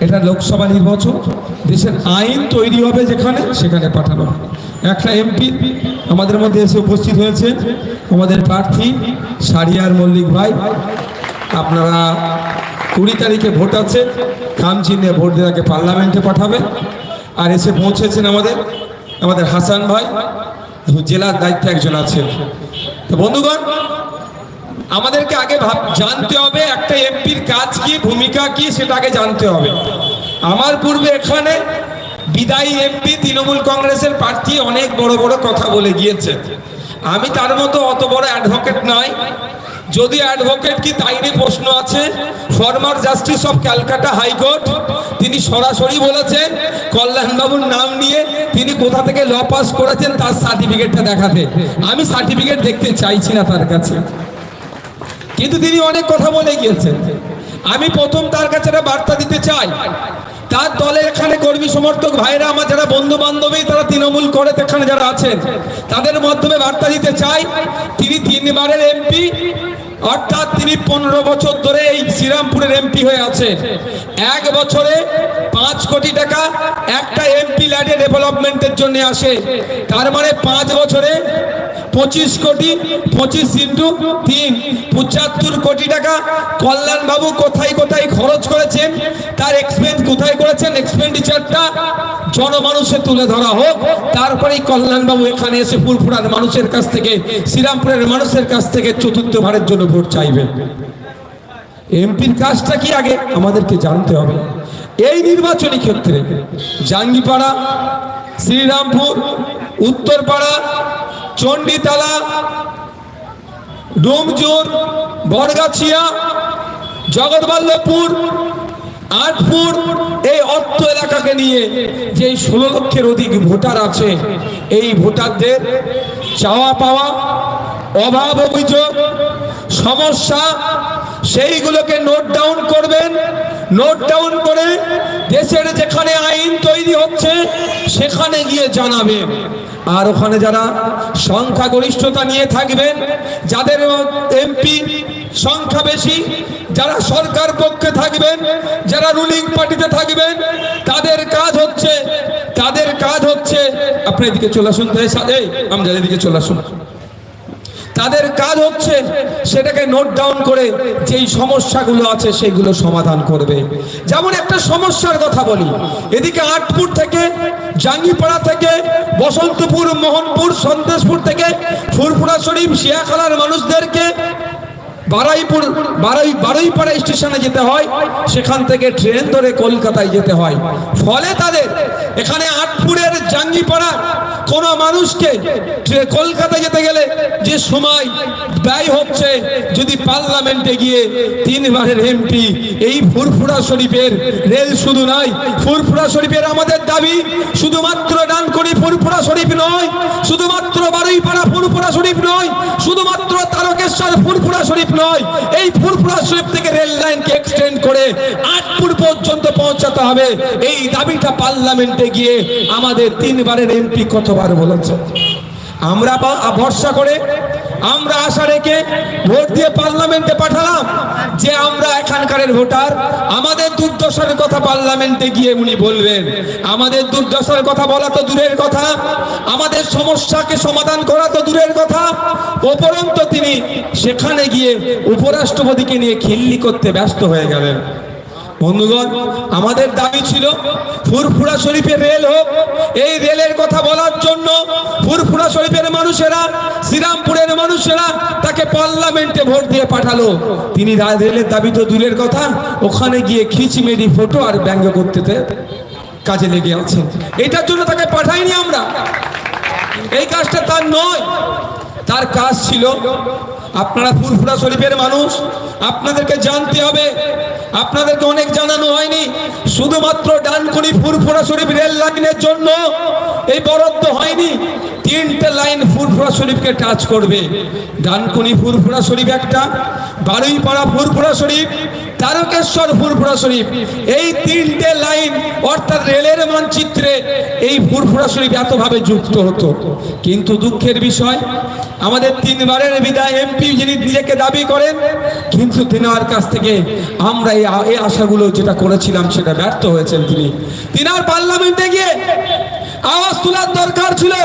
এটা লোকসভা নির্বাচন, দেশের আইন তৈরি হবে যেখানে সেখানে পাঠানো হবে। একটা এমপি আমাদের মধ্যে এসে উপস্থিত হয়েছে, আমাদের প্রার্থী শাহরিয়ার মল্লিক ভাই। আপনারা 20 তারিখে ভোট আছে, খাম চিহ্নে ভোট দিয়ে তাকে পার্লামেন্টে পাঠাবে। আর এসে পৌঁছেছেন আমাদের হাসান ভাই, জেলার দায়িত্বে একজন আছেন। তো বন্ধুগণ, আমাদেরকে আগে জানতে হবে একটা এমপির কাজ কি, ভূমিকা কি, সেটা আগে জানতে হবে। আমার পূর্বে এখানে বিদায়ী এমপি তৃণমূল কংগ্রেসের প্রার্থী অনেক বড় বড় কথা বলে গিয়েছে। আমি তার মতো অত বড় অ্যাডভোকেট নয়, যদি অ্যাডভোকেট কি তাই নিয়ে প্রশ্ন আছে। Former justice of Calcutta high court তিনি সরাসরি বলেছেন কল্যাণবাবুর নাম নিয়ে তিনি কোথা থেকে ল পাস করেছেন তার সার্টিফিকেটটা দেখাতে। আমি সার্টিফিকেট দেখতে চাইছি না তার কাছে, কিন্তু তিনি অনেক কথা বলে গিয়েছেন। আমি প্রথম তার কাছে একটা বার্তা দিতে চাই, তার দলে এখানে কর্মী সমর্থক ভাইরা আমার যারা বন্ধু বান্ধবী তারা তৃণমূল করে এখানে যারা আছেন, তাদের মাধ্যমে বার্তা দিতে চাই, তিনি 3 বারের এমপি, অর্থাৎ তিনি 15 বছর ধরে এই শ্রীরামপুরের এমপি হয়ে আছেন। 1 বছরে 5 কোটি টাকা একটা এমপি ল্যাডে ডেভেলপমেন্টের জন্য আসে। তার মানে 5 বছরে 25 কোটি, 25 ইন্টু 3 75 কোটি টাকা কল্যাণবাবু কোথায় কোথায় খরচ করেছেন, তার এক্সপেন্স কোথায় করেছেন, এক্সপেন্ডিচারটা জনমানুষে তুলে ধরা হোক। তারপরেই কল্যাণবাবু এখানে এসে ফুরফুরার মানুষের কাছ থেকে, শ্রীরামপুরের মানুষের কাছ থেকে চতুর্থবারের জন্য ভোট চাইবে। এমপির কাজটা কি আগে আমাদেরকে জানতে হবে। এই নির্বাচনী ক্ষেত্রে জাঙ্গিপাড়া, শ্রীরামপুর, উত্তরপাড়া, চণ্ডীতলা, ডোমজোর, বরগাছিয়া, জগৎবল্লভপুর, আটপুর, এই অর্থ এলাকাকে নিয়ে যে 16 লক্ষের অধিক ভোটার আছে, এই ভোটারদের চাওয়া পাওয়া, অভাব, অভিযোগ, সমস্যা, সেইগুলোকে নোট ডাউন করবেন। নোট ডাউন করে দেশের যেখানে আইন তৈরি হচ্ছে সেখানে গিয়ে জানাবেন। আর ওখানে যারা সংখ্যাগরিষ্ঠতা নিয়ে থাকবেন, যাদের এমপি সংখ্যা বেশি, যারা সরকার পক্ষে থাকবেন, যারা রুলিং পার্টিতে থাকবেন, তাদের কাজ হচ্ছে আপনি এদিকে চলে আসুন, আমরা এদিকে চলে আসুন, তাদের কাজ হচ্ছে সেটাকে নোট ডাউন করে যেই সমস্যাগুলো আছে সেগুলো সমাধান করবে। যেমন একটা সমস্যার কথা বলি, এদিকে আটপুর থেকে, জাঙ্গিপাড়া থেকে, বসন্তপুর, মোহনপুর, সন্দেশপুর থেকে ফুরফুরা শরীফ, শিয়াখালার মানুষদেরকে বারুইপাড়া স্টেশনে যেতে হয়, সেখান থেকে ট্রেন ধরে কলকাতায় যেতে হয়। ফলে তাদের এখানে আটপুরের জাঙ্গিপাড়া কোনো মানুষকে কলকাতা যেতে গেলে যে সময় ব্যয় হচ্ছে, যদি পার্লামেন্টে গিয়ে 3 বারের এমপি এই ফুরফুরা শরীফের রেল শুধু নয়, ফুরফুরা শরীফের আমাদের দাবি শুধুমাত্র ডানকুনি ফুরফুরা শরীফ নয়, শুধুমাত্র বারুইপাড়া ফুরফুরা শরীফ নয়, শুধুমাত্র তারকেশ্বর ফুরফুরা শরীফ নয়, এই ফুরফুরা শরীফ থেকে রেল লাইনকে এক্সটেন্ড করে আটপুর পর্যন্ত পৌঁছাতে হবে। এই দাবিটা পার্লামেন্টে গিয়ে আমাদের 3 বারের এমপি কতবার বলেছে। আমরা ভরসা করে, আমরা আশা রেখে ভোট দিয়ে পার্লামেন্টে পাঠালাম যে আমরা এখানকার ভোটার, আমাদের দুর্দশার কথা পার্লামেন্টে গিয়ে উনি বলবেন। আমাদের দুর্দশার কথা বলা তো দূরের কথা, আমাদের সমস্যাকে সমাধান করা তো দূরের কথা, উপরন্তু তিনি সেখানে গিয়ে উপরাষ্ট্রপতিকে নিয়ে খিল্লি করতে ব্যস্ত হয়ে গেলেন। বন্ধুগণ, আমাদের দাবি ছিল ফুরফুরা শরীফের রেল হোক। এই রেলের কথা বলার জন্য ফুরফুরা শরীফের মানুষেরা, শ্রীরামপুরের মানুষেরা তাকে পার্লামেন্টে ভোট দিয়ে পাঠালো। তিনি রেলের দাবি তো দূরের কথা, ওখানে গিয়ে খিচিমেডি ফটো আর ব্যঙ্গ করতে কাজে লেগে আছেন। এটার জন্য তাকে পাঠাইনি আমরা, এই কাজটা তার নয়। তার কাজ ছিল, আপনারা ফুরফুরা শরীফের মানুষ, আপনাদেরকে জানতে হবে, আপনাদেরকে অনেক জানানো হয়নি, শুধুমাত্র ডানকুনি ফুরফুরা শরীফ রেল লাইনের জন্য এই বরাদ্দ হয়নি। তিনটে লাইন ফুরফুরা শরীফকে টাচ করবে। ডানকুনি ফুরফুরা শরীফ একটা, বারুইপাড়া ফুরফুরা শরীফ, তারকেশ্বর ফুরফুরা শরীফ, এই তিনটে লাইন অর্থাৎ রেলের মানচিত্রে এই ফুরফুরা শরীফ এতভাবে যুক্ত হতো। কিন্তু দুঃখের বিষয়, আমাদের 3 বারের বিদায় এমপি যিনি নিজেকে দাবি করেন, কিন্তু তিনার কাছ থেকে আমরা এই আশাগুলো যেটা করেছিলাম সেটা ব্যর্থ হয়েছেন তিনি। তিনার পার্লামেন্টে গিয়ে আওয়াজ তোলার দরকার ছিল।